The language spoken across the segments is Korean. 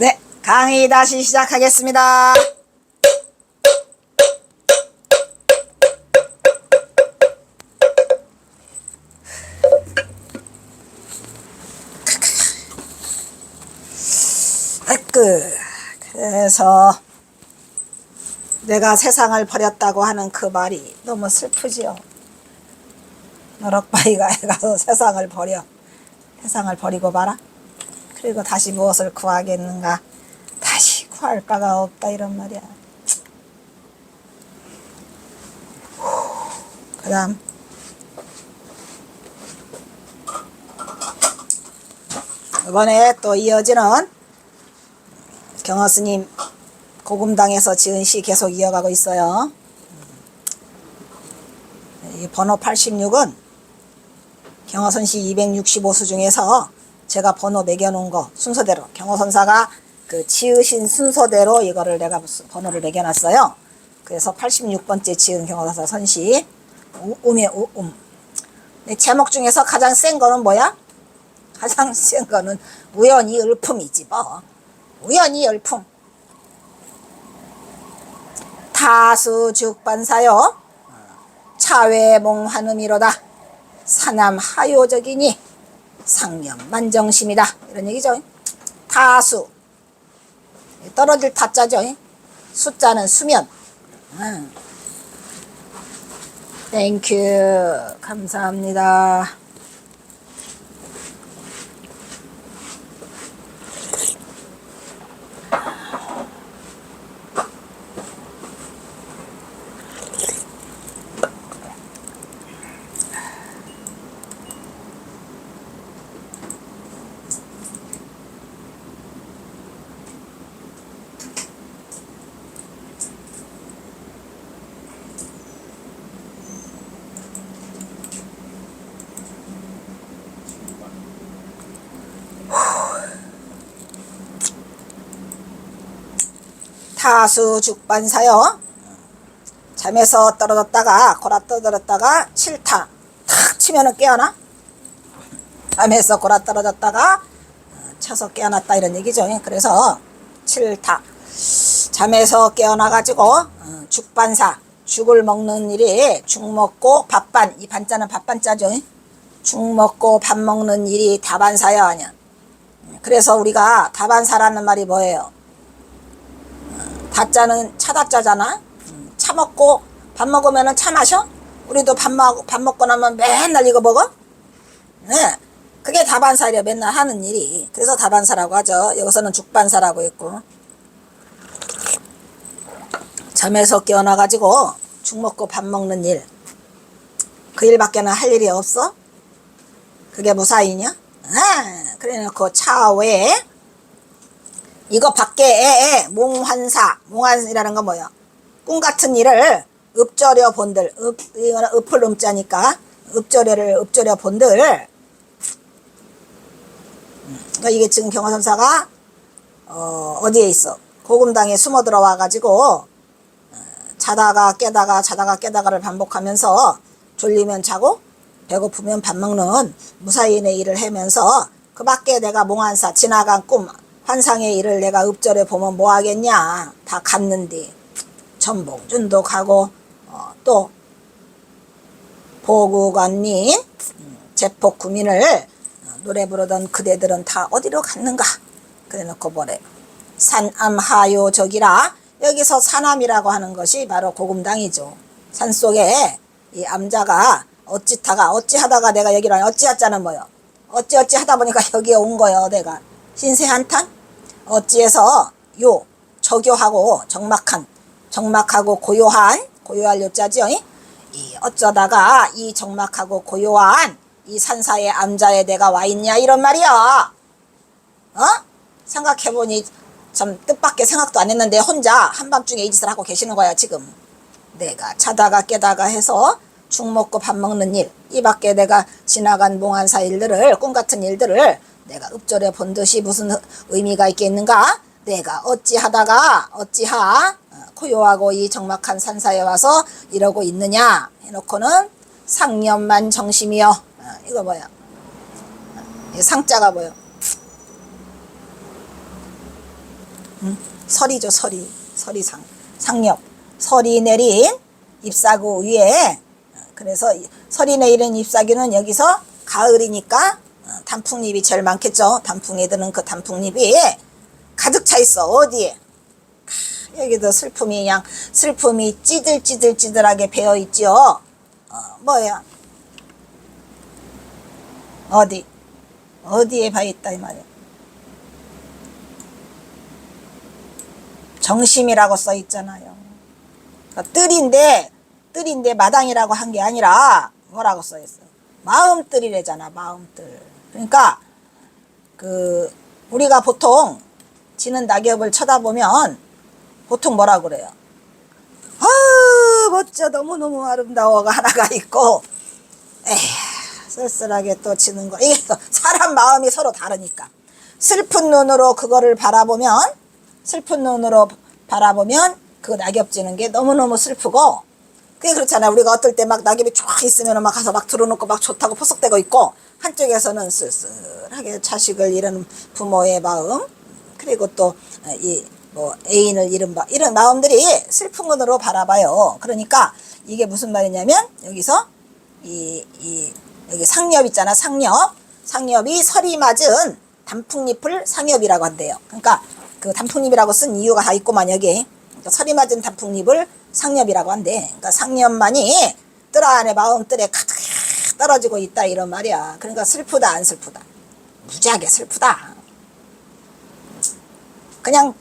네, 강의 다시 시작하겠습니다. 그래서 내가 세상을 버렸다고 하는 그 말이 너무 슬프지요. 너럭바위가 해가서 세상을 버려. 세상을 버리고 봐라. 그리고 다시 무엇을 구하겠는가. 다시 구할 바가 없다 이런 말이야. 그 다음 이번에 또 이어지는 경허스님 고금당에서 지은 시 계속 이어가고 있어요. 이 번호 86은 경허선시 265수 중에서 제가 번호 매겨놓은 거 순서대로 경허선사가 그 지으신 순서대로 이거를 내가 번호를 매겨놨어요. 그래서 86번째 지은 경허선사 선시 제목 중에서 가장 센 거는 뭐야? 가장 센 거는 우연히 을품이지 뭐. 우연히 을품. 타수죽반사여 차외몽환음이로다. 사남하요적이니 상념만정심이다. 이런 얘기죠. 타수 떨어질 타자죠. 숫자는 수면. 땡큐 감사합니다. 타수죽반사여 잠에서 떨어졌다가 골아 떨어졌다가 칠타 탁 치면은 깨어나. 잠에서 골아 떨어졌다가 쳐서 깨어났다 이런 얘기죠. 그래서 칠타 잠에서 깨어나 가지고 죽반사 죽을 먹는 일이 죽 먹고 밥반 이 반자는 밥반자죠. 죽 먹고 밥 먹는 일이 다반사여 아니야. 그래서 우리가 다반사라는 말이 뭐예요? 다자는 차다자잖아. 차 먹고 밥 먹으면은 차 마셔? 우리도 밥 먹고 나면 맨날 이거 먹어? 네. 그게 다반사려 맨날 하는 일이. 그래서 다반사라고 하죠. 여기서는 죽반사라고 했고. 잠에서 깨어나가지고 죽 먹고 밥 먹는 일. 그 일밖에는 할 일이 없어? 그게 무사이냐? 그래 놓고 차 외에 이거 밖에 몽환사 몽환이라는 건 뭐야? 꿈 같은 일을 읍저려 본들 이거는 읍을 음자니까 읍저려 본들. 그러니까 이게 지금 경허선사가 어디에 있어? 고금당에 숨어 들어와 가지고 자다가 깨다가를 반복하면서 졸리면 자고 배고프면 밥 먹는 무사인의 일을 하면서 그 밖에 내가 몽환사 지나간 꿈 환상의 일을 내가 읍절에 보면 뭐 하겠냐. 다 갔는데 전봉준도 가고 또 보구관님 제폭구민을 노래 부르던 그대들은 다 어디로 갔는가. 그래 놓고 뭐래. 산암하요적이라. 여기서 산암이라고 하는 것이 바로 고금당이죠. 산속에 이 암자가 어찌하다가 내가 여기로 어찌하자는 뭐요. 어찌 하다 보니까 여기에 온 거요. 내가 신세한탄 어찌해서 요 저교하고 정막하고 고요할 요자죠. 이 어쩌다가 이 정막하고 고요한 이 산사의 암자에 내가 와 있냐 이런 말이야. 생각해보니 참 뜻밖의 생각도 안 했는데 혼자 한밤중에 이 짓을 하고 계시는 거야 지금. 내가 자다가 깨다가 해서 죽 먹고 밥 먹는 일, 이 밖에 내가 지나간 몽환사 일들을 꿈같은 일들을 내가 읍절에 본 듯이 무슨 의미가 있겠는가? 내가 어찌하다가 고요하고 이 적막한 산사에 와서 이러고 있느냐 해놓고는 상념만 정심이여. 이거 뭐야? 이 상자가 뭐야? 설이죠, 설이. 설이 상엽. 설이 내린 잎사구 위에, 그래서 설이 내린 잎사귀는 여기서 가을이니까 단풍잎이 제일 많겠죠. 단풍에 드는 그 단풍잎이 가득 차 있어. 어디에? 여기도 슬픔이 그냥 슬픔이 찌들찌들찌들하게 배어 있지요. 뭐야? 어디에 봐 있다 이 말이야. 정심이라고 써 있잖아요. 그러니까 뜰인데 마당이라고 한 게 아니라 뭐라고 써 있어? 마음뜰이래잖아, 마음뜰. 그러니까 우리가 보통 지는 낙엽을 쳐다보면 보통 뭐라 그래요? 아, 멋져, 너무너무 아름다워가 하나가 있고, 에휴, 쓸쓸하게 또 지는 거. 이게 사람 마음이 서로 다르니까. 슬픈 눈으로 그거를 바라보면, 그 낙엽 지는 게 너무너무 슬프고, 그게 그렇잖아. 우리가 어떨 때 막 낙엽이 쫙 있으면 막 가서 막 들어놓고 막 좋다고 포석대고 있고, 한쪽에서는 쓸쓸하게 자식을 잃은 부모의 마음, 그리고 또 애인을 잃은 이런 마음들이 슬픈 눈으로 바라봐요. 그러니까 이게 무슨 말이냐면, 여기서 여기 상엽 있잖아. 상엽이 설이 맞은 단풍잎을 상엽이라고 한대요. 그러니까 그 단풍잎이라고 쓴 이유가 다 있고만 여기. 그러니까 설이 맞은 단풍잎을 상엽이라고 한대. 그러니까 상엽만이 뜰 안에 마음뜰에 가득 떨어지고 있다 이런 말이야. 그러니까 슬프다 안 슬프다? 무지하게 슬프다. 그냥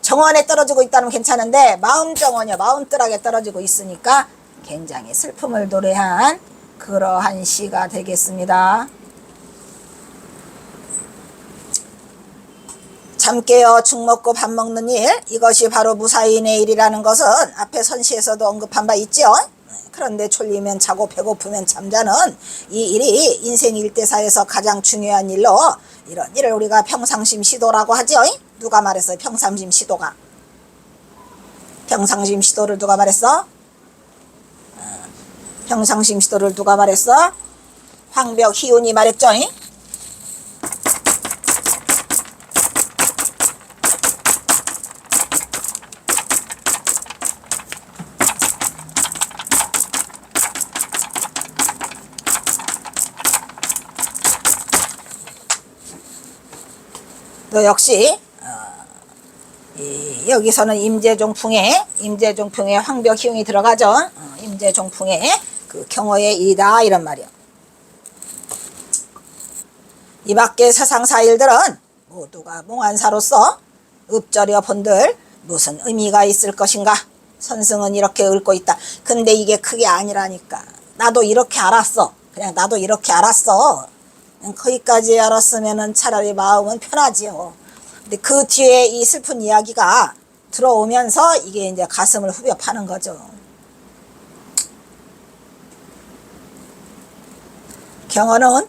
정원에 떨어지고 있다면 괜찮은데 마음 정원이야. 마음뜰하게 떨어지고 있으니까 굉장히 슬픔을 노래한 그러한 시가 되겠습니다. 잠 깨어 죽 먹고 밥 먹는 일, 이것이 바로 무사인의 일이라는 것은 앞에 선시에서도 언급한 바 있죠. 그런데 졸리면 자고 배고프면 잠자는 이 일이 인생 일대사에서 가장 중요한 일로, 이런 일을 우리가 평상심 시도라고 하죠. 누가 말했어요? 평상심 시도가. 평상심 시도를 누가 말했어? 평상심 시도를 누가 말했어? 황벽희운이 말했죠. 너 역시 여기서는 임재종풍에 황벽희운이 들어가죠. 임재종풍에 그 경어의 일이다 이런 말이야. 이 밖의 세상 사일들은 모두가 몽환사로서 읊조려 본들 무슨 의미가 있을 것인가. 선승은 이렇게 읊고 있다. 근데 이게 그게 아니라니까. 나도 이렇게 알았어. 그냥 나도 이렇게 알았어. 거기까지 알았으면 차라리 마음은 편하지요. 근데 그 뒤에 이 슬픈 이야기가 들어오면서 이게 이제 가슴을 후벼 파는 거죠. 경어는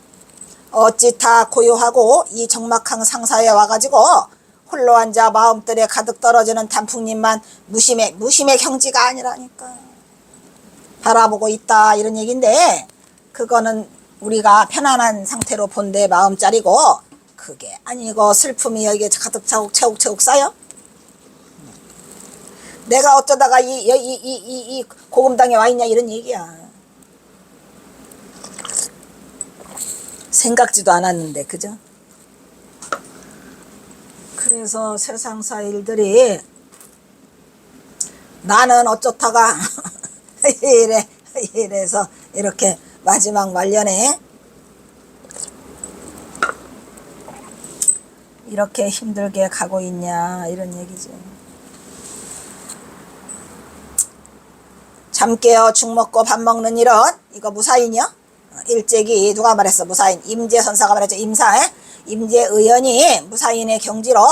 어찌 다 고요하고 이 적막한 상사에 와가지고 홀로 앉아 마음들에 가득 떨어지는 단풍잎만 무심의 경지가 아니라니까. 바라보고 있다 이런 얘기인데, 그거는 우리가 편안한 상태로 본데 마음짜리고, 그게 아니고 슬픔이 여기에 가득 차곡차곡 쌓여? 내가 어쩌다가 이 고금당에 와 있냐 이런 얘기야. 생각지도 않았는데, 그죠? 그래서 세상사 일들이 나는 어쩌다가 이래서 이렇게 마지막 말년에 이렇게 힘들게 가고 있냐 이런 얘기죠. 잠 깨어 죽 먹고 밥 먹는 일은 이거 무사인이요? 일제기 누가 말했어? 무사인. 임재선사가 말했죠. 임재의연이 무사인의 경지로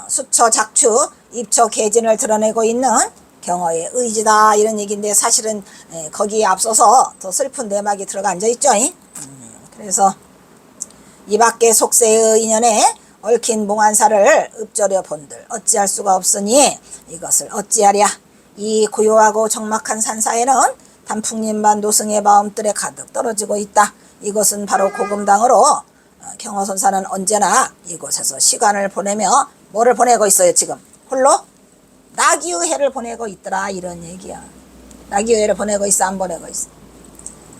수처 작추 입처 계진을 드러내고 있는 경어의 의지다 이런 얘기인데, 사실은 거기에 앞서서 더 슬픈 내막이 들어가 앉아있죠. 그래서 이 밖의 속세의 인연에 얽힌 몽환사를 읊조려 본들 어찌할 수가 없으니 이것을 어찌하랴. 이 고요하고 적막한 산사에는 단풍잎만 노승의 마음들에 가득 떨어지고 있다. 이것은 바로 고금당으로 경어선사는 언제나 이곳에서 시간을 보내며 뭐를 보내고 있어요 지금? 홀로? 낙유해를 보내고 있더라 이런 얘기야. 낙유해를 보내고 있어 안 보내고 있어?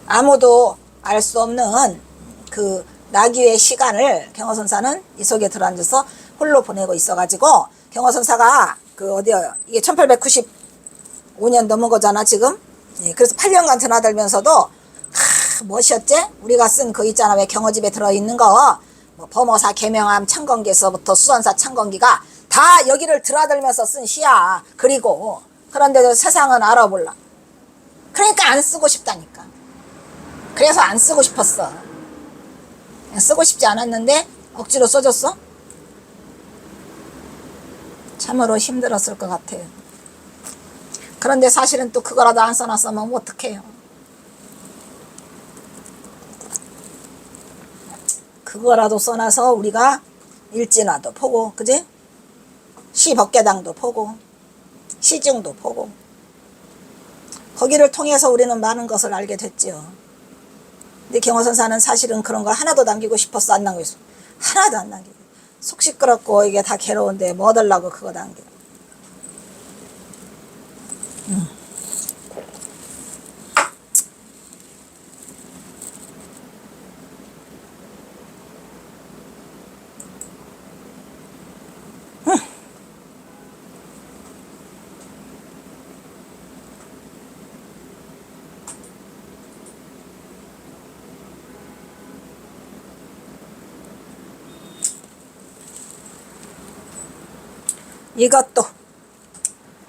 아무도 알 수 없는 그 낙유의 시간을 경허선사는 이 속에 들어앉아서 홀로 보내고 있어가지고 경허선사가 그 어디야 이게 1895년 넘은 거잖아 지금. 예, 그래서 8년간 드나들면서도 무엇이었지? 우리가 쓴 그 있잖아 왜 경허집에 들어있는 거 뭐 범어사 계명함 창건기에서부터 수선사 창건기가 다 여기를 드나들면서 쓴 시야. 그리고 그런데도 세상은 알아볼라. 그러니까 안 쓰고 싶다니까. 그래서 안 쓰고 싶었어. 쓰고 싶지 않았는데 억지로 써줬어? 참으로 힘들었을 것 같아요. 그런데 사실은 또 그거라도 안 써놨으면 어떡해요. 그거라도 써놔서 우리가 일진화도 보고 그지? 시법계당도 보고 시중도 보고 거기를 통해서 우리는 많은 것을 알게 됐지요. 근데 경허선사는 사실은 그런 걸 하나도 남기고 싶었어? 안 남기고 싶어? 하나도 안 남기고. 속 시끄럽고 이게 다 괴로운데 뭐 하려고 그거 남겨.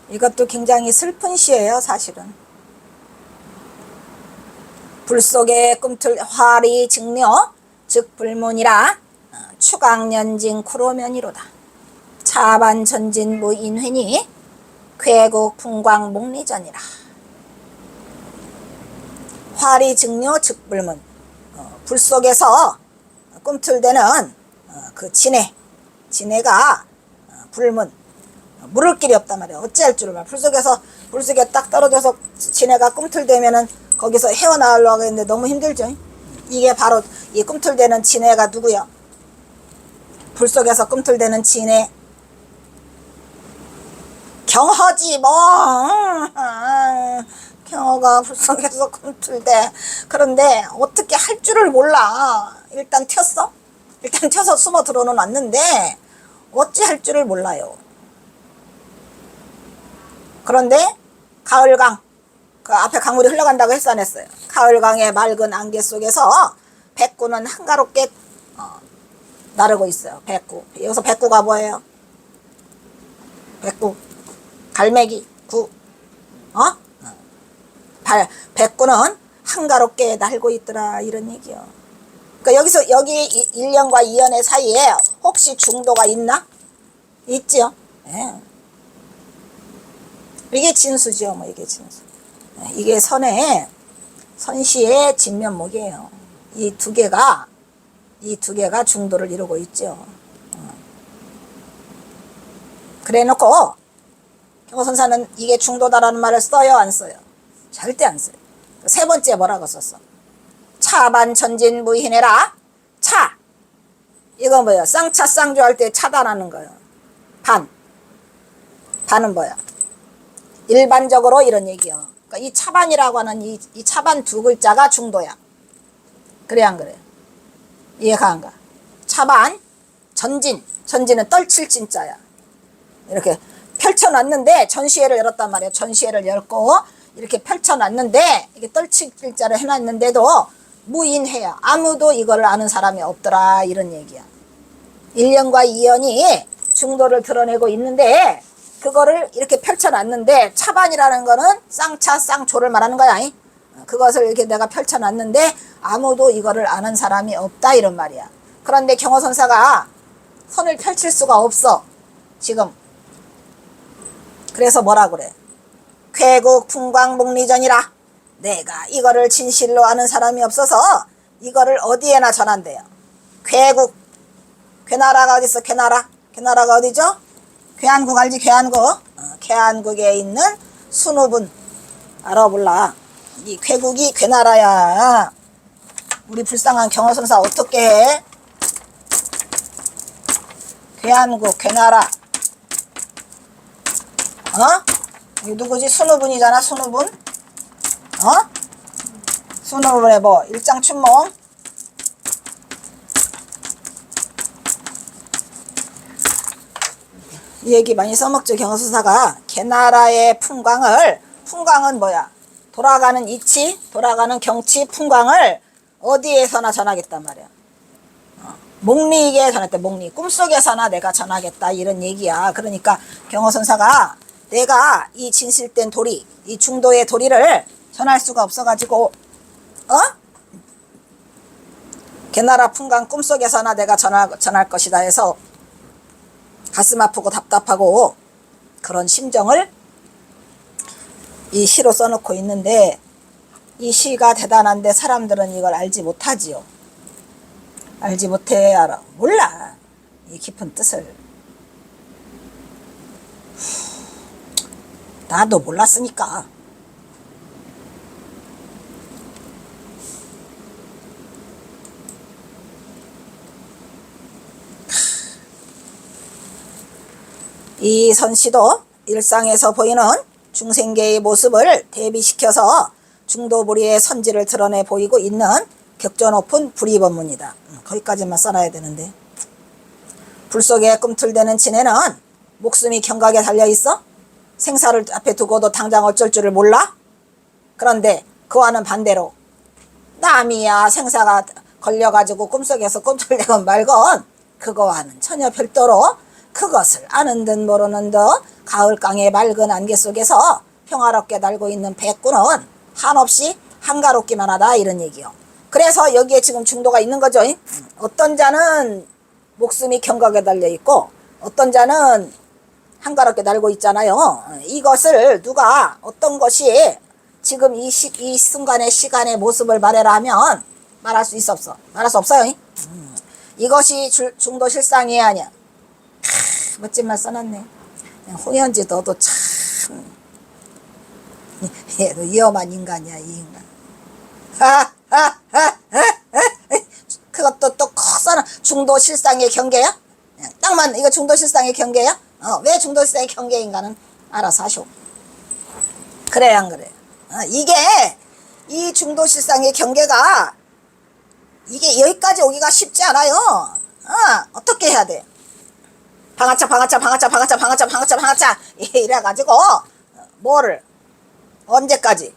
이것도 굉장히 슬픈 시예요 사실은. 불 속에 꿈틀 화리 증묘 즉 불문이라 추강연징 쿠로면이로다. 차반전진 무인회니 괴국 풍광 목리전이라. 화리 증묘 즉 불문. 불 속에서 꿈틀대는 그 진해가 불문 물을 길이 없단 말이야. 어찌할 줄을 몰라. 불 속에 딱 떨어져서 진해가 꿈틀대면은 거기서 헤어나오려고 했는데 너무 힘들죠. 이게 바로 이 꿈틀대는 진해가 누구야? 불 속에서 꿈틀대는 진해 경허지 뭐. 경허가 불 속에서 꿈틀대. 그런데 어떻게 할 줄을 몰라. 일단 튀어서 숨어 들어는 왔는데 어찌 할 줄을 몰라요. 그런데 가을강 그 앞에 강물이 흘러간다고 했어 안 했어요? 가을강의 맑은 안개 속에서 백구는 한가롭게 나르고 있어요. 백구. 여기서 백구가 뭐예요? 백구 갈매기 구 백구는 한가롭게 날고 있더라 이런 얘기요. 그러니까 여기 1년과 2년의 사이에 혹시 중도가 있나? 있지요. 예. 이게 진수죠. 뭐 이게 진수. 이게 선시의 진면목이에요. 이 두 개가 중도를 이루고 있죠. 그래 놓고 경허선사는 이게 중도다라는 말을 써요 안 써요? 절대 안 써요. 세 번째 뭐라고 썼어? 차반 전진 무희내라. 차 이거 뭐야? 쌍차 쌍조 할 때 차단하는 거예요. 반은 뭐야? 일반적으로 이런 얘기요. 그러니까 이 차반이라고 하는 이 차반 두 글자가 중도야. 그래 안 그래? 이해가 안 가? 차반 전진은 떨칠 진짜야. 이렇게 펼쳐놨는데 전시회를 열었단 말이야. 전시회를 열고 이렇게 펼쳐놨는데 이게 떨칠 글자를 해놨는데도 무인해야. 아무도 이걸 아는 사람이 없더라 이런 얘기야. 1년과 2년이 중도를 드러내고 있는데 그거를 이렇게 펼쳐놨는데 차반이라는 거는 쌍차 쌍조를 말하는 거야. 그것을 이렇게 내가 펼쳐놨는데 아무도 이거를 아는 사람이 없다 이런 말이야. 그런데 경허선사가 선을 펼칠 수가 없어 지금. 그래서 뭐라 그래? 괴국 풍광 목리전이라. 내가 이거를 진실로 아는 사람이 없어서 이거를 어디에나 전한대요. 괴국 괴나라가 어디 있어? 괴나라가 어디죠? 괴한국 알지? 괴한국. 괴한국에 있는 순우분 알아볼라. 이 괴국이 괴나라야. 우리 불쌍한 경허선사 어떻게 해? 괴한국, 괴나라. 이 누구지? 순우분이잖아, 순우분. 순우분의 뭐 일장춘몽. 이 얘기 많이 써먹죠. 경서사가 개나라의 풍광은 뭐야? 돌아가는 이치, 돌아가는 경치, 풍광을 어디에서나 전하겠단 말이야. 목리에게 전했다. 목리. 꿈속에서나 내가 전하겠다. 이런 얘기야. 그러니까 경허선사가 내가 이 진실된 도리, 이 중도의 도리를 전할 수가 없어가지고 개나라 풍광 꿈속에서나 내가 전할 것이다 해서 가슴 아프고 답답하고 그런 심정을 이 시로 써놓고 있는데, 이 시가 대단한데 사람들은 이걸 알지 못하지요. 알지 못해. 알아. 몰라. 이 깊은 뜻을. 나도 몰랐으니까. 이 선시도 일상에서 보이는 중생계의 모습을 대비시켜서 중도부리의 선지를 드러내 보이고 있는 격조 높은 불이법문이다. 거기까지만 써놔야 되는데. 불 속에 꿈틀대는 진해는 목숨이 경각에 달려있어? 생사를 앞에 두고도 당장 어쩔 줄을 몰라? 그런데 그와는 반대로 남이야 생사가 걸려가지고 꿈속에서 꿈틀대건 말건 그거와는 전혀 별도로 그것을 아는 듯 모르는 듯 가을강의 맑은 안개 속에서 평화롭게 날고 있는 백구는 한없이 한가롭기만 하다, 이런 얘기요. 그래서 여기에 지금 중도가 있는 거죠. 어떤 자는 목숨이 경각에 달려있고 어떤 자는 한가롭게 날고 있잖아요. 이것을 누가 어떤 것이 지금 이 순간의 시간의 모습을 말해라 하면 말할 수 있어 없어? 말할 수 없어요. 이것이 중도 실상이 아니야. 멋진 말 써놨네. 홍현지 너도 참 얘도 위험한 인간이야, 이 인간. 그것도 또 커서는 중도 실상의 경계야? 딱만 이거 중도 실상의 경계야? 왜 중도 실상의 경계인가는 알아서 하쇼. 그래 안 그래? 이게 이 중도 실상의 경계가 이게 여기까지 오기가 쉽지 않아요. 어떻게 해야 돼? 방아차 이래가지고 뭐를 언제까지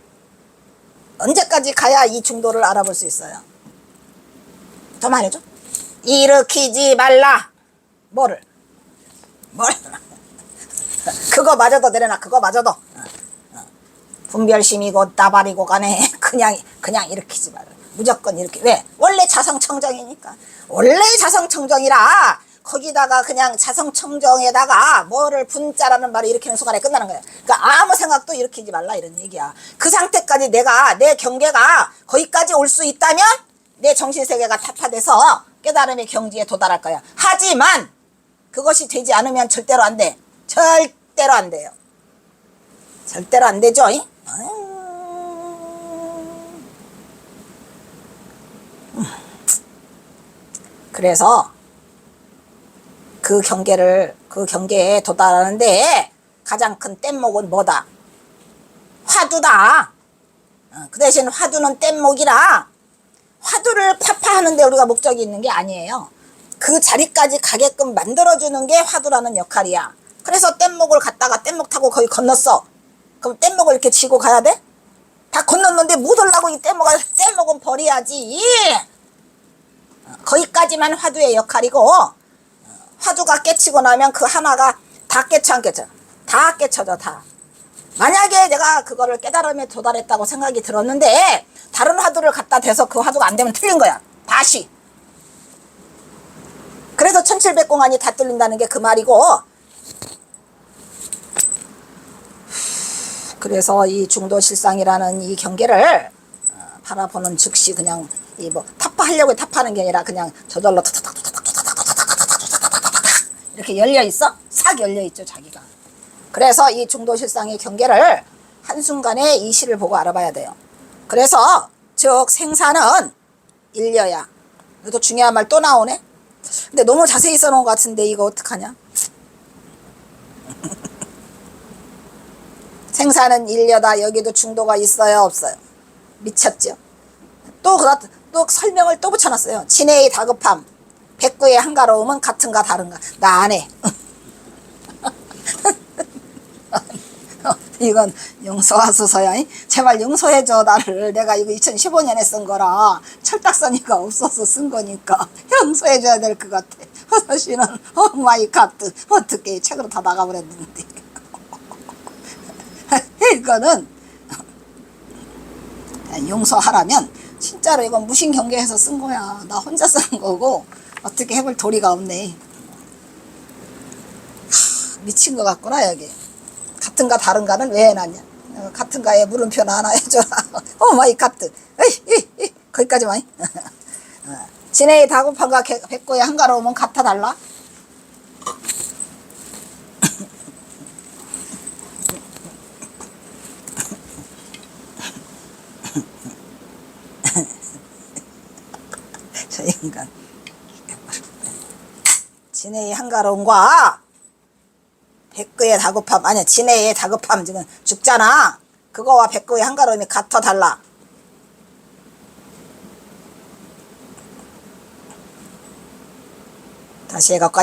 가야 이 중도를 알아볼 수 있어요? 더 말해줘. 일으키지 말라. 뭘 그거마저도 내려놔. 그거마저도 분별심이고 나발이고 간에 그냥 일으키지 말라. 무조건 이렇게. 왜? 원래 자성청정이니까. 원래 자성청정이라 거기다가 그냥 자성청정에다가 뭐를 분자라는 말을 일으키는 순간에 끝나는 거야. 그러니까 아무 생각도 일으키지 말라, 이런 얘기야. 그 상태까지 내 경계가 거기까지 올 수 있다면 내 정신세계가 타파돼서 깨달음의 경지에 도달할 거야. 하지만 그것이 되지 않으면 절대로 안 돼. 절대로 안 돼요. 절대로 안 되죠. 그래서 그 경계에 도달하는데 가장 큰 뗏목은 뭐다? 화두다. 그 대신 화두는 뗏목이라 화두를 파파하는데 우리가 목적이 있는 게 아니에요. 그 자리까지 가게끔 만들어주는 게 화두라는 역할이야. 그래서 뗏목을 갖다가 뗏목 타고 거기 건넜어. 그럼 뗏목을 이렇게 지고 가야 돼? 다 건넜는데 못 올라고 이 뗏목은 버려야지. 거기까지만 화두의 역할이고, 화두가 깨치고 나면 그 하나가 다 깨쳐 안 깨쳐? 다 깨쳐져, 다. 만약에 내가 그거를 깨달음에 도달했다고 생각이 들었는데 다른 화두를 갖다 대서 그 화두가 안 되면 틀린 거야. 다시. 그래서 1700공안이 다 뚫린다는 게 그 말이고, 그래서 이 중도실상이라는 이 경계를 바라보는 즉시 그냥 이 뭐 타파하려고 타파하는 게 아니라 그냥 저절로 이렇게 열려 있어? 싹 열려 있죠, 자기가. 그래서 이 중도실상의 경계를 한순간에 이 시를 보고 알아봐야 돼요. 그래서 즉 생사는 일려야. 이것도 중요한 말 또 나오네. 근데 너무 자세히 써놓은 것 같은데 이거 어떡하냐? 생사는 일려다. 여기도 중도가 있어요 없어요? 미쳤죠? 또 설명을 또 붙여놨어요. 진해의 다급함, 백구의 한가로움은 같은가 다른가. 나 안 해. 이건 용서하소서야. 제발 용서해줘 나를. 내가 이거 2015년에 쓴 거라 철딱서니가 없어서 쓴 거니까 용서해줘야 될 것 같아. 허서씨는 마이 갓 어떻게 책으로 다 나가버렸는데. 이거는 용서하라면 진짜로 이건 무신경계해서 쓴 거야. 나 혼자 쓴 거고 어떻게 해볼 도리가 없네. 미친 것 같구나 여기. 같은가 다른가는 왜 해놨냐. 같은가에 물음표나 하나 해줘라. 마이 갓. 거기까지만. 진해의 다급함과 백구의 한가로움은 같아 달라? 저 인간. 진해의 한가로움과 백구의 다급함, 아니야, 진해의 다급함 지금 죽잖아. 그거와 백구의 한가로움이 같아 달라? 다시 해갖고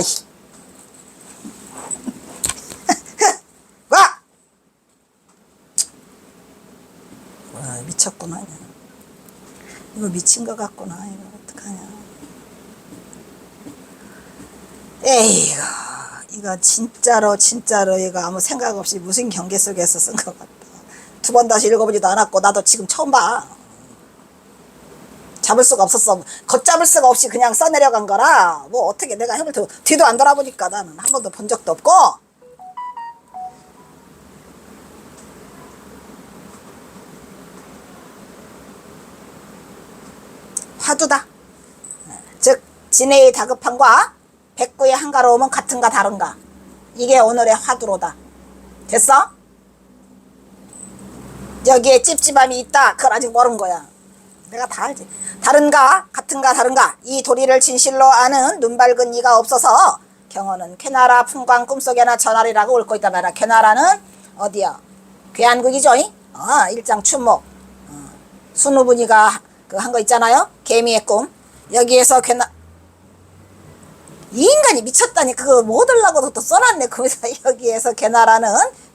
와! 와, 미쳤구나. 이거 미친 것 같구나. 이거 어떡하냐. 에이구, 이거 진짜로 이거 아무 생각 없이 무슨 경계 속에서 쓴 것 같다. 두 번 다시 읽어보지도 않았고 나도 지금 처음 봐. 잡을 수가 없었어. 걷잡을 수가 없이 그냥 써내려간 거라 뭐 어떻게 내가 해볼 때 뒤도 안 돌아보니까 나는 한 번도 본 적도 없고. 화두다. 즉 진해의 다급함과 백구의 한가로움은 같은가 다른가. 이게 오늘의 화두로다. 됐어? 여기에 찝찝함이 있다. 그걸 아직 모르는 거야. 내가 다 알지. 다른가 같은가 다른가. 이 도리를 진실로 아는 눈밝은 이가 없어서 경어는 쾌나라 풍광 꿈속에나 전하리라고 옳고 있단 말이야. 쾌나라는 어디야? 괴한국이죠. 일장 춘목. 순우분이가 그 한 거 있잖아요. 개미의 꿈. 여기에서 이 인간이 미쳤다니. 그거 뭐 얻으려고 또 써놨네. 거기서 여기에서 개나라는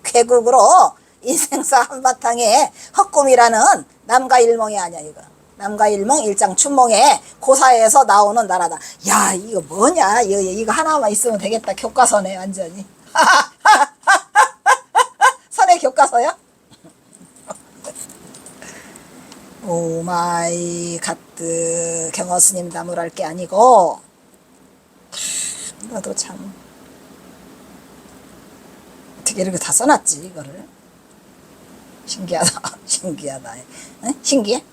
괴국으로 인생사 한바탕에 헛꿈이라는 남가일몽이 아니야. 이거 남가일몽 일장 춘몽의 고사에서 나오는 나라다. 야, 이거 뭐냐. 이거 하나만 있으면 되겠다. 교과서네 완전히. 선의 교과서야? 오마이 갓드 경어 스님 나무랄 게 아니고. 너도 참 어떻게 이렇게 다 써놨지 이거를. 신기하다. 신기하다. 응? 신기해?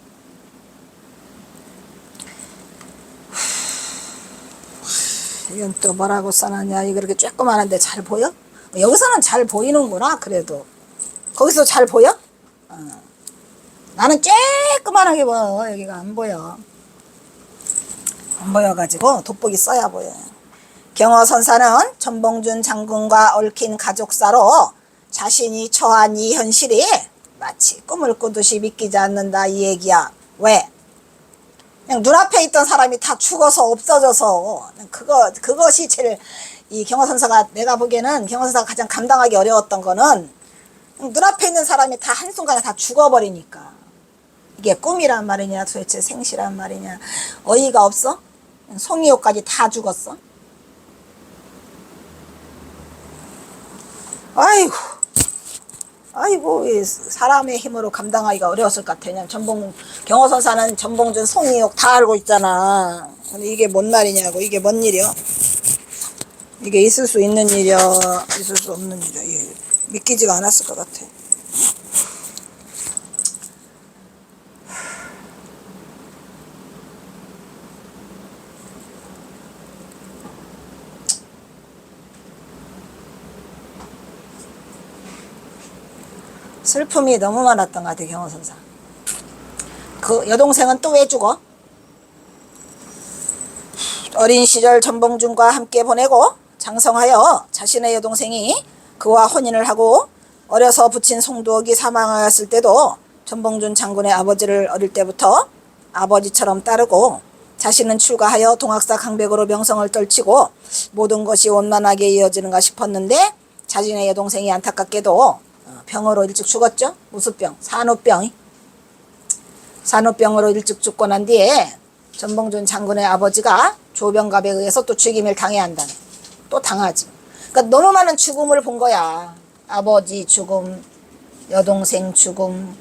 이건 또 뭐라고 써놨냐. 이거 이렇게 조그마한데 잘 보여? 여기서는 잘 보이는구나. 그래도 거기서 잘 보여? 나는 조그만하게 보여. 여기가 안 보여. 안 보여가지고 돋보기 써야 보여. 경어선사는 전봉준 장군과 얽힌 가족사로 자신이 처한 이 현실이 마치 꿈을 꾸듯이 믿기지 않는다 이 얘기야. 왜? 그냥 눈앞에 있던 사람이 다 죽어서 없어져서 그것이 제일 이 경어선사가 내가 보기에는 경어선사가 가장 감당하기 어려웠던 거는 눈앞에 있는 사람이 다 한순간에 다 죽어버리니까. 이게 꿈이란 말이냐 도대체 생시란 말이냐 어이가 없어? 송이호까지 다 죽었어. 아이고 사람의 힘으로 감당하기가 어려웠을 것 같아. 그냥 경어선사는 전봉준 송이옥 다 알고 있잖아. 근데 이게 뭔 말이냐고. 이게 뭔 일이야? 이게 있을 수 있는 일이야 있을 수 없는 일이야. 믿기지가 않았을 것 같아. 슬픔이 너무 많았던 것 같아. 경어선사 그 여동생은 또 왜 죽어? 어린 시절 전봉준과 함께 보내고 장성하여 자신의 여동생이 그와 혼인을 하고 어려서 부친 송두옥이 사망하였을 때도 전봉준 장군의 아버지를 어릴 때부터 아버지처럼 따르고 자신은 출가하여 동학사 강백으로 명성을 떨치고 모든 것이 원만하게 이어지는가 싶었는데 자신의 여동생이 안타깝게도 병으로 일찍 죽었죠. 무슨 병? 산후병으로 일찍 죽고 난 뒤에 전봉준 장군의 아버지가 조병갑에 의해서 또 죽임을 당해야 한다네. 또 당하지. 그러니까 너무 많은 죽음을 본 거야. 아버지 죽음, 여동생 죽음,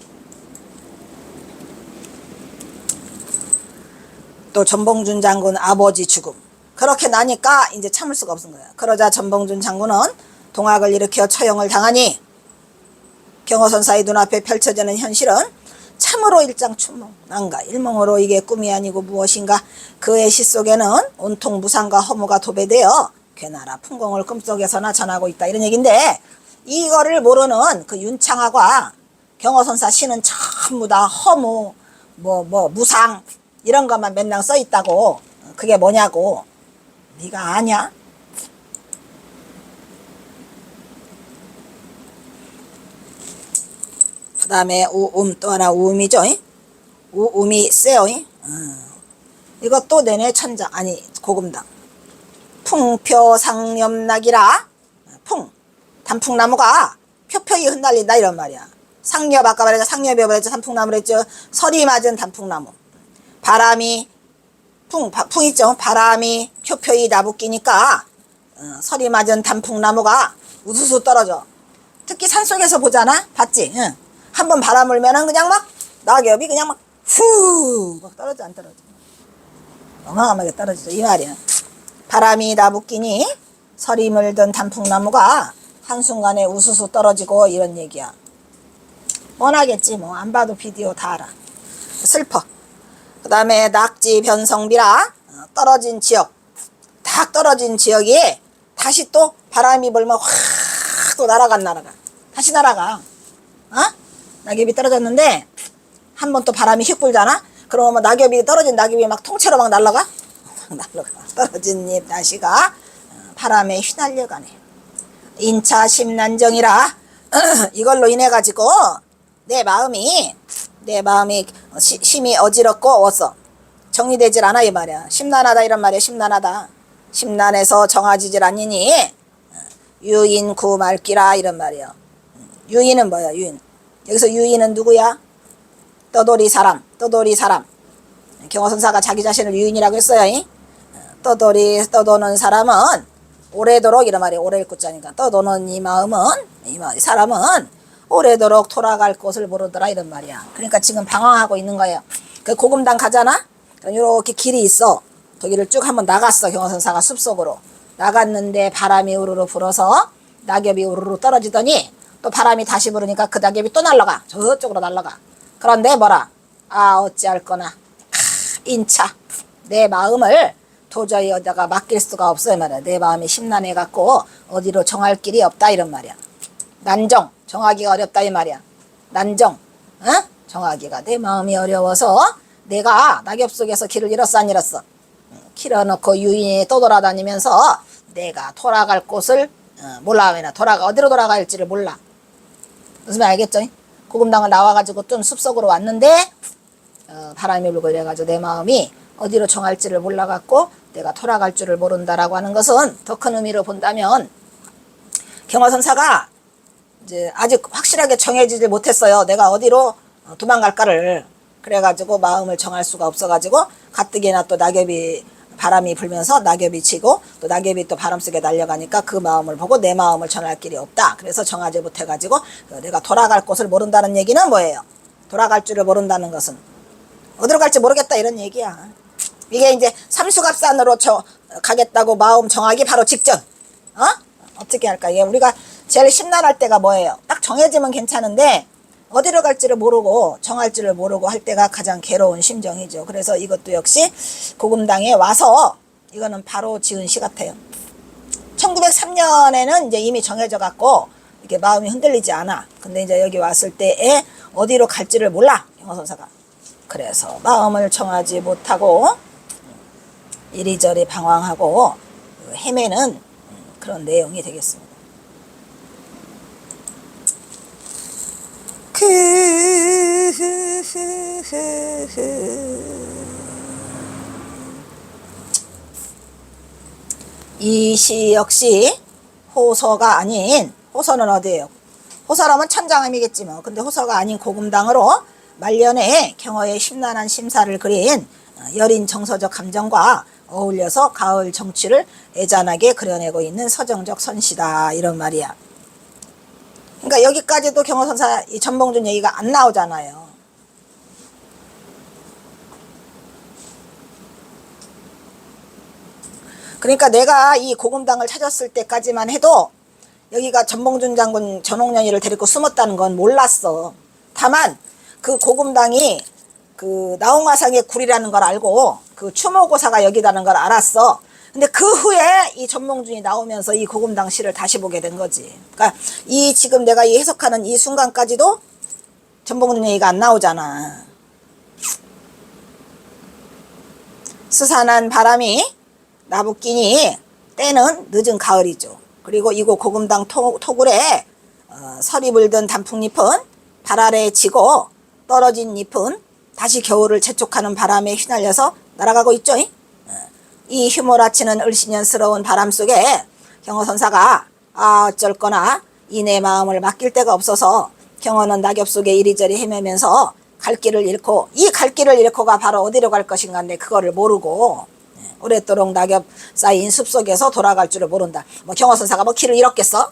또 전봉준 장군 아버지 죽음. 그렇게 나니까 이제 참을 수가 없은 거야. 그러자 전봉준 장군은 동학을 일으켜 처형을 당하니 경호선사의 눈앞에 펼쳐지는 현실은 참으로 일장춘몽, 난가 일몽으로 이게 꿈이 아니고 무엇인가. 그의 시 속에는 온통 무상과 허무가 도배되어 괴나라 풍공을 꿈속에서나 전하고 있다, 이런 얘기인데, 이거를 모르는 그 윤창하과 경호선사 시는 전부 다 허무, 무상 이런 것만 맨날 써 있다고. 그게 뭐냐고. 네가 아냐? 그 다음에 또 하나 우음이죠. 우음이 세요. 이것도 내내 천장, 아니 고금당. 풍표상엽락이라. 단풍나무가 표표히 흩날린다, 이런 말이야. 상엽, 아까 말했죠. 상엽이 뭐랬죠? 단풍나무를 했죠. 설이 맞은 단풍나무. 바람이 풍 있죠. 바람이 표표히 나부끼니까 설이 맞은 단풍나무가 우수수 떨어져. 특히 산속에서 보잖아. 봤지? 한번 바람 불면은 그냥 막 낙엽이 그냥 막 후 막 떨어져. 안 떨어져? 어마어마하게 떨어지죠, 이 말이야. 바람이 나부끼니 설이 물든 단풍나무가 한순간에 우수수 떨어지고, 이런 얘기야. 뻔하겠지 뭐. 안 봐도 비디오 다 알아. 슬퍼. 그 다음에 낙지 변성비라. 떨어진 지역, 딱 떨어진 지역이 다시 또 바람이 불면 확 또 날아가. 다시 날아가. 낙엽이 떨어졌는데 한 번 또 바람이 휙 불잖아. 그러면 떨어진 낙엽이 막 통째로 막 날아가. 떨어진 잎 다시가 바람에 휘날려가네. 인차 심난정이라. 이걸로 인해 가지고 내 마음이 심이 어지럽고 어서 정리되질 않아, 이 말이야. 심란하다, 이런 말이야. 심란하다. 심란해서 정해지질 않으니 유인구 말기라, 이런 말이야. 유인은 뭐야? 유인. 여기서 유인은 누구야? 떠돌이 사람. 경호선사가 자기 자신을 유인이라고 했어요. 떠도는 사람은 오래도록, 이런 말이야. 오래일 구자니까. 떠도는 이 사람은 오래도록 돌아갈 곳을 모르더라, 이런 말이야. 그러니까 지금 방황하고 있는 거예요. 그 고금당 가잖아? 이렇게 길이 있어. 거기를 쭉 한번 나갔어. 경호선사가 숲속으로 나갔는데 바람이 우르르 불어서 낙엽이 우르르 떨어지더니 또 바람이 다시 부르니까 그 낙엽이 또 날아가. 저쪽으로 날아가. 그런데 뭐라? 어찌할거나 인차, 내 마음을 도저히 어디다가 맡길 수가 없어, 이 말이야. 내 마음이 심란해 갖고 어디로 정할 길이 없다, 이런 말이야. 난정, 정하기가 어렵다, 이 말이야. 난정, 정하기가. 내 마음이 어려워서 내가 낙엽 속에서 길을 잃었어, 안 잃었어? 길어놓고 유인이 떠돌아다니면서 내가 돌아갈 곳을 몰라. 어디로 돌아가야 할지를 몰라. 무슨 말 알겠죠? 고금당을 나와가지고 좀 숲속으로 왔는데 바람이 불고 이래가지고 내 마음이 어디로 정할지를 몰라갖고 내가 돌아갈 줄을 모른다라고 하는 것은 더 큰 의미로 본다면, 경호선사가 이제 아직 확실하게 정해지지 못했어요. 내가 어디로 도망갈까를. 그래가지고 마음을 정할 수가 없어가지고 가뜩이나 또 바람이 불면서 낙엽이 치고 또 낙엽이 또 바람 속에 날려가니까 그 마음을 보고 내 마음을 전할 길이 없다. 그래서 정하지 못해가지고 내가 돌아갈 곳을 모른다는 얘기는 뭐예요? 돌아갈 줄을 모른다는 것은 어디로 갈지 모르겠다, 이런 얘기야. 이게 이제 삼수갑산으로 가겠다고 마음 정하기 바로 직전. 어떻게 할까? 이게 우리가 제일 심란할 때가 뭐예요? 딱 정해지면 괜찮은데 어디로 갈지를 모르고 정할지를 모르고 할 때가 가장 괴로운 심정이죠. 그래서 이것도 역시 고금당에 와서 이거는 바로 지은 시 같아요. 1903년에는 이제 이미 정해져 갖고 이렇게 마음이 흔들리지 않아. 근데 이제 여기 왔을 때에 어디로 갈지를 몰라, 경호선사가. 그래서 마음을 정하지 못하고 이리저리 방황하고 헤매는 그런 내용이 되겠습니다. 이 시 역시 호서가 아닌, 호서는 어디예요? 호서라면 천장함이겠지 뭐. 근데 호서가 아닌 고금당으로 말년에 경어의 심란한 심사를 그린 여린 정서적 감정과 어울려서 가을 정취를 애잔하게 그려내고 있는 서정적 선시다, 이런 말이야. 그러니까 여기까지도 경어선사 이 전봉준 얘기가 안 나오잖아요. 그러니까 내가 이 고금당을 찾았을 때까지만 해도 여기가 전봉준 장군 전옥년이를 데리고 숨었다는 건 몰랐어. 다만 그 고금당이 그 나홍화상의 굴이라는 걸 알고 그 추모고사가 여기다는 걸 알았어. 근데 그 후에 이 전봉준이 나오면서 이 고금당 시를 다시 보게 된 거지. 그러니까 이 지금 내가 이 해석하는 이 순간까지도 전봉준 얘기가 안 나오잖아. 스산한 바람이 나붓기니 때는 늦은 가을이죠. 그리고 이곳 고금당 토굴에 서리 물든 단풍잎은 발 아래에 지고 떨어진 잎은 다시 겨울을 재촉하는 바람에 휘날려서 날아가고 있죠. 이 휘몰아치는 을씨년스러운 바람 속에 경어선사가 어쩔거나 이 내 마음을 맡길 데가 없어서 경어는 낙엽 속에 이리저리 헤매면서 갈 길을 잃고, 이 갈 길을 잃고가 바로 어디로 갈 것인가인데 그거를 모르고 오랫도록 낙엽 쌓인 숲속에서 돌아갈 줄을 모른다. 뭐 경어선사가 뭐 길을 잃었겠어?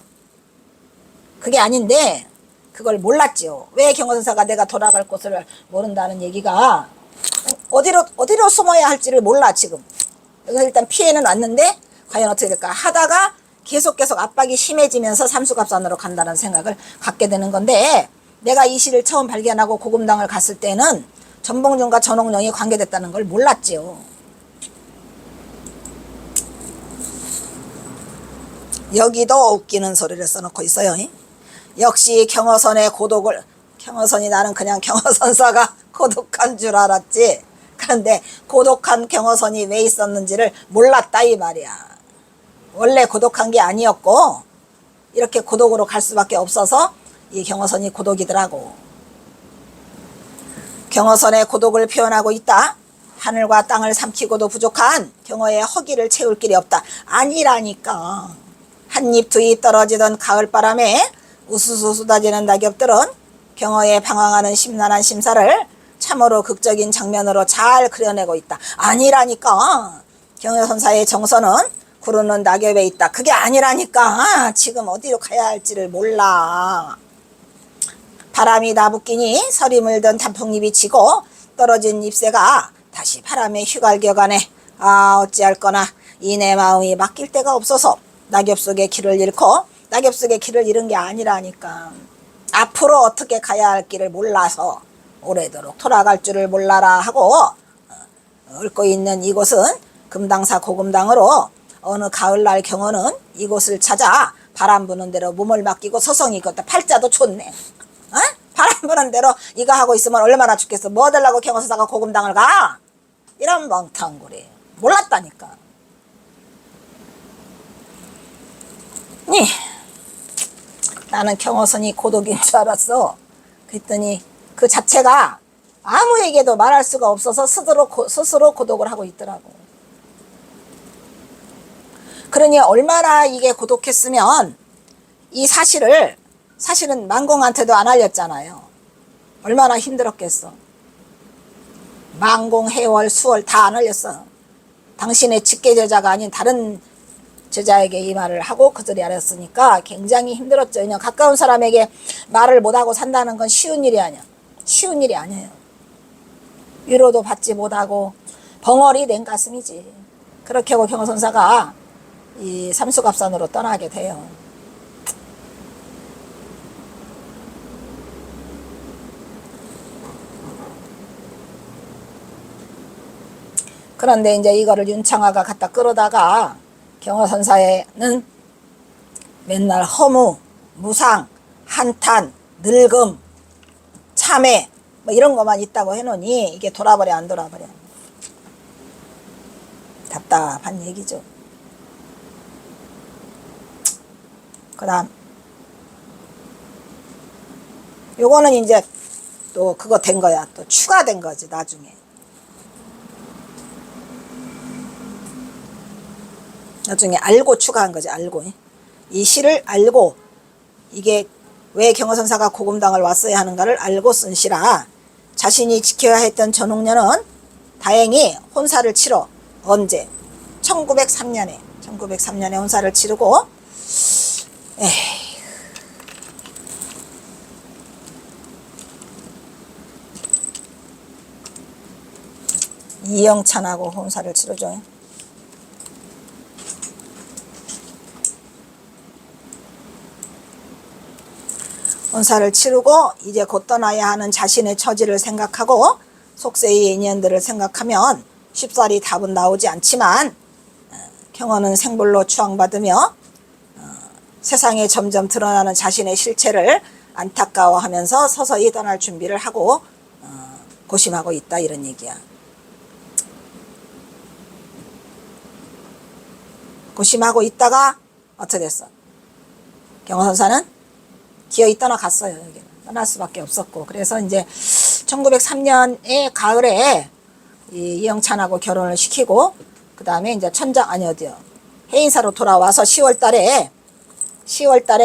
그게 아닌데 그걸 몰랐지요. 왜 경어선사가 내가 돌아갈 곳을 모른다는 얘기가, 어디로 숨어야 할지를 몰라 지금. 여기서 일단 피해는 왔는데 과연 어떻게 될까 하다가 계속 압박이 심해지면서 삼수갑산으로 간다는 생각을 갖게 되는 건데, 내가 이 시를 처음 발견하고 고금당을 갔을 때는 전봉준과 전옥령이 관계됐다는 걸 몰랐지요. 여기도 웃기는 소리를 써놓고 있어요. 역시 경어선의 고독을, 경어선이 나는 그냥 경어선사가 고독한 줄 알았지. 그런데 고독한 경어선이 왜 있었는지를 몰랐다 이 말이야. 원래 고독한 게 아니었고 이렇게 고독으로 갈 수밖에 없어서 이 경어선이 고독이더라고. 경어선의 고독을 표현하고 있다. 하늘과 땅을 삼키고도 부족한 경어의 허기를 채울 길이 없다. 아니라니까. 한 입 두 입 떨어지던 가을바람에 우수수 쏟아지는 낙엽들은 경어에 방황하는 심란한 심사를 참으로 극적인 장면으로 잘 그려내고 있다. 아니라니까. 경어선사의 정서는 구르는 낙엽에 있다. 그게 아니라니까. 지금 어디로 가야 할지를 몰라. 바람이 나붓기니 서리 물던 단풍잎이 지고 떨어진 잎새가 다시 바람에 휘갈겨가네. 어찌할거나 이 내 마음이 맡길 데가 없어서 낙엽 속에 길을 잃고, 낙엽 속에 길을 잃은 게 아니라니까. 앞으로 어떻게 가야 할 길을 몰라서 오래도록 돌아갈 줄을 몰라라 하고 얽고 있는 이곳은 금당사 고금당으로 어느 가을날 경어는 이곳을 찾아 바람 부는 대로 몸을 맡기고 서성이 걷다. 팔자도 좋네. 어? 바람 부는 대로 이거 하고 있으면 얼마나 좋겠어. 뭐 하려고 경어선사가 고금당을 가? 이런 멍텅구리. 몰랐다니까. 나는 경어선이 고독인 줄 알았어. 그랬더니 그 자체가 아무에게도 말할 수가 없어서 스스로 고독을 하고 있더라고. 그러니 얼마나 이게 고독했으면 이 사실은 만공한테도 안 알렸잖아요. 얼마나 힘들었겠어. 만공, 해월, 수월 다 안 알렸어. 당신의 직계 제자가 아닌 다른 제자에게 이 말을 하고 그들이 알았으니까 굉장히 힘들었죠. 그냥 가까운 사람에게 말을 못하고 산다는 건 쉬운 일이 아니야. 쉬운 일이 아니에요. 위로도 받지 못하고 벙어리 낸 가슴이지. 그렇게 하고 경어선사가 이 삼수갑산으로 떠나게 돼요. 그런데 이제 이거를 윤창화가 갖다 끌어다가 경어선사에는 맨날 허무, 무상, 한탄, 늙음, 참회 뭐 이런 것만 있다고 해놓으니 이게 돌아버려 안 돌아버려. 답답. 답답한 얘기죠. 그 다음 요거는 이제 또 그거 된 거야. 또 추가된 거지 나중에. 나중에 알고 추가한 거지. 알고. 이 시를 알고 이게 왜 경허선사가 고금당을 왔어야 하는가를 알고 쓴 시라 자신이 지켜야 했던 전옥년은 다행히 혼사를 치러 언제 1903년에 혼사를 치르고 이영찬하고 혼사를 치르죠. 혼사를 치르고 이제 곧 떠나야 하는 자신의 처지를 생각하고 속세의 인연들을 생각하면 쉽사리 답은 나오지 않지만 경허는 생불로 추앙받으며 세상에 점점 드러나는 자신의 실체를 안타까워하면서 서서히 떠날 준비를 하고 고심하고 있다 이런 얘기야. 고심하고 있다가 어떻게 됐어? 경허선사는 기어이 떠나갔어요. 여기는 떠날 수밖에 없었고 그래서 이제 1903년의 가을에 이영찬하고 결혼을 시키고 그 다음에 이제 해인사로 돌아와서 10월달에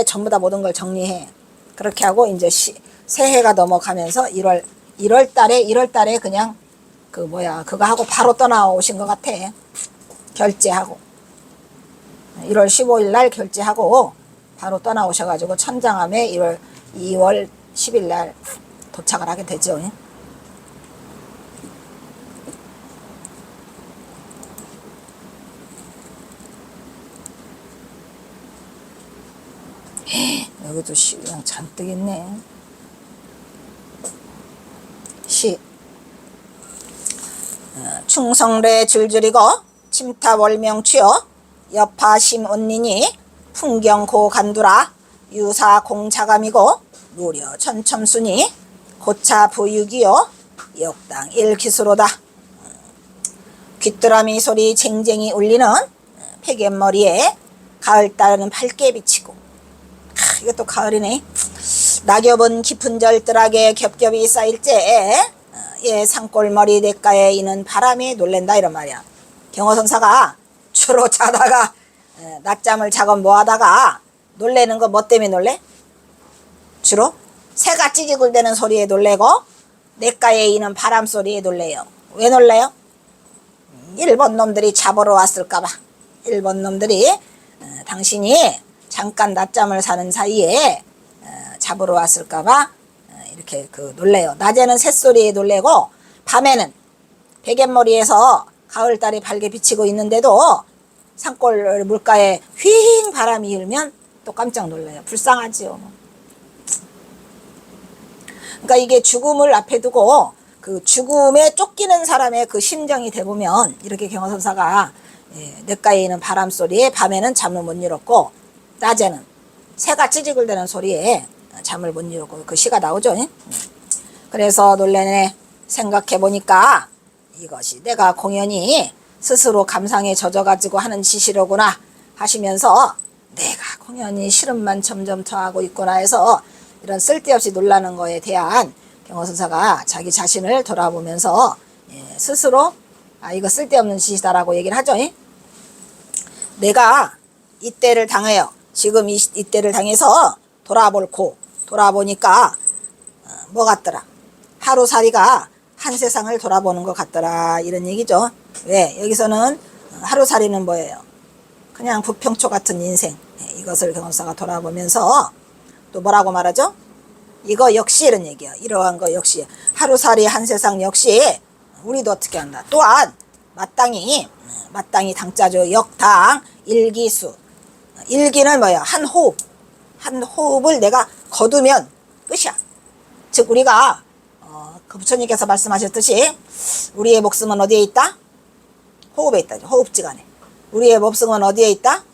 전부 다 모든 걸 정리해. 그렇게 하고 이제 새해가 넘어가면서 1월달에 그냥 그거 하고 바로 떠나오신 것 같아. 결제하고 1월 15일 날 결제하고 바로 떠나오셔가지고 천장암에 2월 10일 날 도착을 하게 되죠. 여기도 시랑 잔뜩 있네. 시 충성래 줄줄이고 침탑월명취여 여파심 온니니 풍경고 간두라 유사 공자감이고 무려 천첨순이 고차 부유기요 역당 일기수로다. 귀뚜라미 소리 쟁쟁이 울리는 패갯머리에 가을달은 밝게 비치고 이것도 가을이네. 낙엽은 깊은 절들하게 겹겹이 쌓일째 산골머리 냇가에 이는 바람에 놀랜다 이런 말이야. 경허선사가 주로 자다가 낮잠을 자고 뭐하다가 놀래는 거 뭐 때문에 놀래? 주로 새가 찌지글대는 소리에 놀래고 냇가에 이는 바람 소리에 놀래요. 왜 놀래요? 일본 놈들이 잡으러 왔을까봐. 일본 놈들이 당신이 잠깐 낮잠을 자는 사이에 잡으러 왔을까봐 이렇게 놀래요. 낮에는 새소리에 놀래고 밤에는 베갯머리에서 가을달이 밝게 비치고 있는데도 산골 물가에 휘잉 바람이 일면 또 깜짝 놀라요. 불쌍하지요. 그러니까 이게 죽음을 앞에 두고 그 죽음에 쫓기는 사람의 그 심정이 돼보면 이렇게 경허선사가 냇가에 있는 바람 소리에 밤에는 잠을 못 이뤘고 낮에는 새가 찌지글대는 소리에 잠을 못 이뤘고 그 시가 나오죠. 그래서 놀래네 생각해보니까 이것이 내가 공연히 스스로 감상에 젖어가지고 하는 짓이로구나 하시면서 내가 공연히 시름만 점점 더하고 있구나 해서 이런 쓸데없이 놀라는 거에 대한 경허선사가 자기 자신을 돌아보면서 스스로 이거 쓸데없는 짓이다라고 얘기를 하죠. 내가 이때를 당하여 지금 이때를 당해서 돌아보니까 뭐 같더라. 하루살이가 한 세상을 돌아보는 것 같더라 이런 얘기죠. 왜? 여기서는 하루살이는 뭐예요? 그냥 부평초 같은 인생 이것을 경허선사가 돌아보면서 또 뭐라고 말하죠? 이거 역시 이런 얘기야. 이러한 거 역시 하루살이 한 세상 역시 우리도 어떻게 한다. 또한 마땅히 당자죠. 역당 일기수. 일기는 뭐야? 한 호흡을 내가 거두면 끝이야. 즉 우리가 그 부처님께서 말씀하셨듯이 우리의 목숨은 어디에 있다? 호흡에 있다. 호흡지간에. 우리의 목숨은 어디에 있다?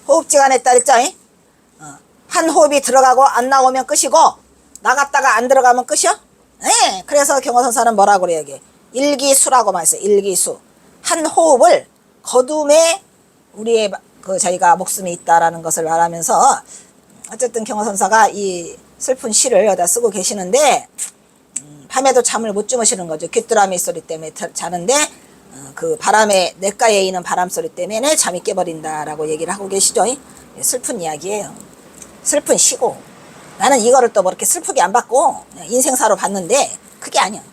호흡지간에 있다 그랬죠? 한 호흡이 들어가고 안 나오면 끝이고 나갔다가 안 들어가면 끝이요? 그래서 경허선사는 뭐라고 그래요? 이게 일기수라고 말했어요. 일기수. 한 호흡을 거둠에 우리의 그 자기가 목숨이 있다라는 것을 말하면서 어쨌든 경호선사가 이 슬픈 시를 여기다 쓰고 계시는데 밤에도 잠을 못 주무시는 거죠. 귀뚜라미 소리 때문에 자는데 그 바람에 냇가에 있는 바람 소리 때문에 잠이 깨버린다라고 얘기를 하고 계시죠. 슬픈 이야기예요. 슬픈 시고 나는 이거를 또 뭐 이렇게 슬프게 안 받고 인생사로 봤는데 그게 아니야.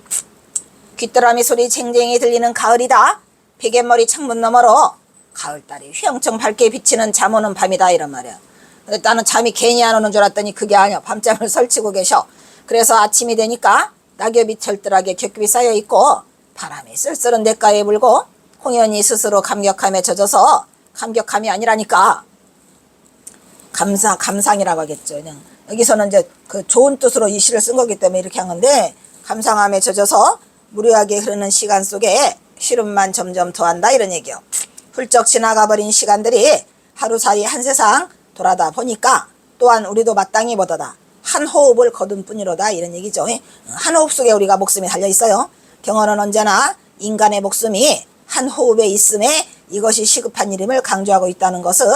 귀뚜라미 소리 쟁쟁이 들리는 가을이다. 베갯머리 창문 너머로 가을달이 휘영청 밝게 비치는 잠 오는 밤이다 이런 말이야. 근데 나는 잠이 괜히 안 오는 줄 알았더니 그게 아니야. 밤잠을 설치고 계셔. 그래서 아침이 되니까 낙엽이 절들하게 겹겹이 쌓여있고 바람이 쓸쓸한 냇가에 불고 홍연이 스스로 감격함에 젖어서 감격함이 아니라니까 감상이라고 하겠죠. 그냥 여기서는 이제 그 좋은 뜻으로 이 시를 쓴 거기 때문에 이렇게 한 건데 감상함에 젖어서 무료하게 흐르는 시간 속에 시름만 점점 더한다 이런 얘기요. 훌쩍 지나가버린 시간들이 하루사이 한 세상 돌아다 보니까 또한 우리도 마땅히 보다다 한 호흡을 거둔 뿐이로다 이런 얘기죠. 한 호흡 속에 우리가 목숨이 달려있어요. 경어는 언제나 인간의 목숨이 한 호흡에 있음에 이것이 시급한 일임을 강조하고 있다는 것은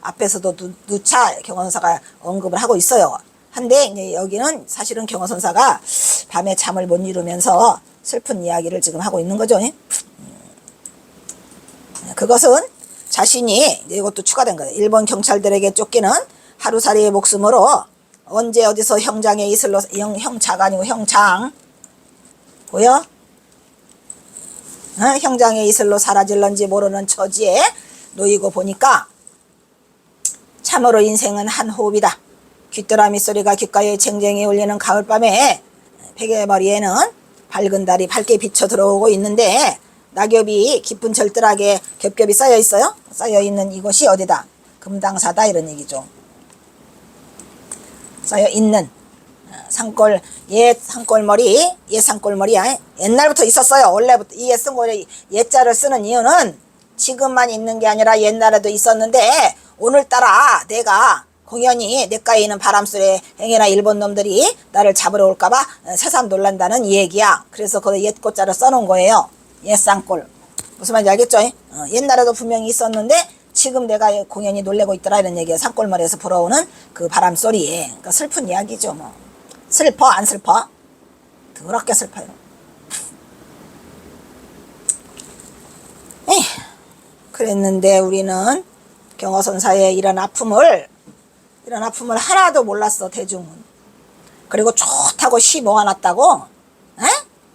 앞에서도 누차 경호선사가 언급을 하고 있어요. 한데 이제 여기는 사실은 경호선사가 밤에 잠을 못 이루면서 슬픈 이야기를 지금 하고 있는 거죠. 그것은 자신이 이것도 추가된 거예요. 일본 경찰들에게 쫓기는 하루살이의 목숨으로 언제 어디서 형장의 이슬로 형차가 아니고 형장 보여? 형장의 이슬로 사라질런지 모르는 처지에 놓이고 보니까 참으로 인생은 한 호흡이다. 귀뚜라미 소리가 귓가에 쟁쟁이 울리는 가을밤에 베개머리에는 밝은 달이 밝게 비쳐 들어오고 있는데 낙엽이 깊은 절들하게 겹겹이 쌓여 있어요. 쌓여 있는 이곳이 어디다? 금당사다 이런 얘기죠. 쌓여 있는 산골 옛 산골머리 옛 산골머리야. 옛날부터 있었어요. 원래부터 이 옛 산골에 옛자를 쓰는 이유는 지금만 있는 게 아니라 옛날에도 있었는데 오늘따라 내가 공연히 냇가에 있는 바람소리에 행여나 일본 놈들이 나를 잡으러 올까봐 새삼 놀란다는 이 얘기야. 그래서 그 옛 꽃자를 써놓은 거예요. 옛 산골. 무슨 말인지 알겠죠? 옛날에도 분명히 있었는데 지금 내가 공연히 놀래고 있더라 이런 얘기야. 산골머리에서 불어오는 그 바람소리에. 그러니까 슬픈 이야기죠. 뭐 슬퍼 안 슬퍼? 더럽게 슬퍼요. 에이, 그랬는데 우리는 경어선사의 이런 아픔을 하나도 몰랐어. 대중은. 그리고 좋다고 시 모아놨다고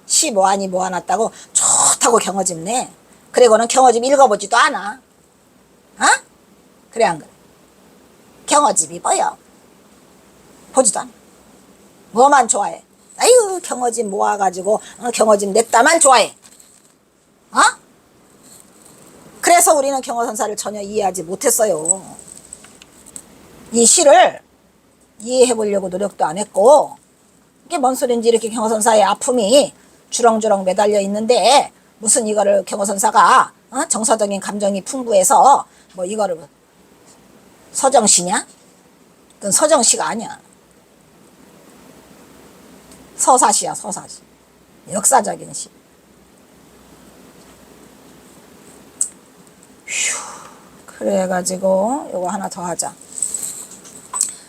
시 모아놨다고 좋다고 경어집네. 그리고는 경어집 읽어보지도 않아. 그래 안 그래? 경어집이 뭐여? 보지도 않아. 뭐만 좋아해? 아유 경어집 모아가지고 경어집 냈다만 좋아해. 그래서 우리는 경어선사를 전혀 이해하지 못했어요. 이 시를 이해해 보려고 노력도 안 했고 이게 뭔 소린지 이렇게 경어선사의 아픔이 주렁주렁 매달려 있는데 무슨 이거를 경어선사가 정서적인 감정이 풍부해서 뭐 이거를 서정시냐? 그건 서정시가 아니야. 서사시야 서사시. 역사적인 시. 휴, 그래가지고 요거 하나 더 하자.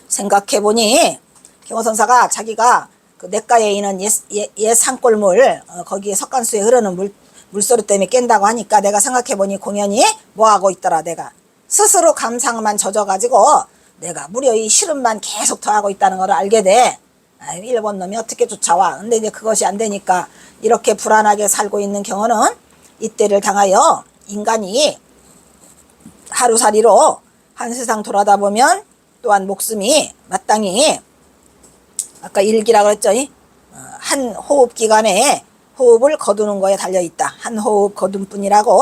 생각해보니 경어선사가 자기가 그 냇가에 있는 옛 산골물 거기에 석간수에 흐르는 물소리 때문에 깬다고 하니까 내가 생각해보니 공연히 뭐하고 있더라. 내가 스스로 감상만 젖어가지고 내가 무려 이 시름만 계속 더하고 있다는 걸 알게 돼. 일본 놈이 어떻게 쫓아와. 근데 이제 그것이 안 되니까 이렇게 불안하게 살고 있는 경우는 이때를 당하여 인간이 하루살이로 한 세상 돌아다 보면 또한 목숨이 마땅히 아까 일기라고 했죠. 한 호흡 기간에 호흡을 거두는 거에 달려있다. 한 호흡 거둔 뿐이라고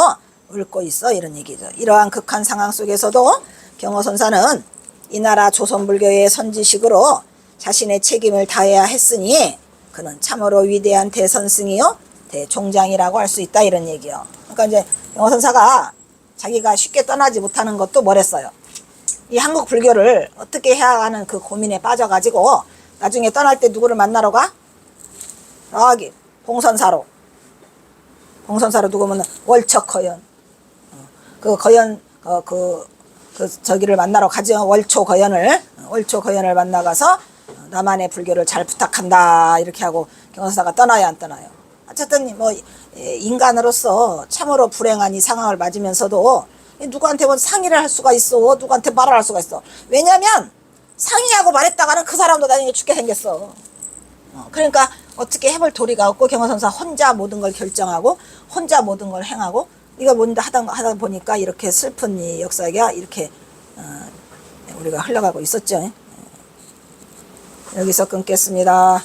읊고 있어 이런 얘기죠. 이러한 극한 상황 속에서도 경어선사는 이 나라 조선불교의 선지식으로 자신의 책임을 다해야 했으니 그는 참으로 위대한 대선승이요 대종장이라고 할 수 있다 이런 얘기요. 그러니까 이제 경어선사가 자기가 쉽게 떠나지 못하는 것도 뭐랬어요. 이 한국 불교를 어떻게 해야 하는 그 고민에 빠져가지고 나중에 떠날 때 누구를 만나러 가? 여기 봉선사로 누구면 월척허연 그 거연 저기를 만나러 가죠. 월초 거연을 만나가서 나만의 불교를 잘 부탁한다 이렇게 하고 경서사가 떠나요, 안 떠나요? 어쨌든 뭐 인간으로서 참으로 불행한 이 상황을 맞으면서도 누구한테 뭐 상의를 할 수가 있어, 누구한테 말을 할 수가 있어. 왜냐면 상의하고 말했다가는 그 사람도 나중에 죽게 생겼어. 그러니까 어떻게 해볼 도리가 없고 경허선사 혼자 모든 걸 결정하고 혼자 모든 걸 행하고 이거 뭔가 하다 보니까 이렇게 슬픈 이 역사가 이렇게 우리가 흘러가고 있었죠. 여기서 끊겠습니다.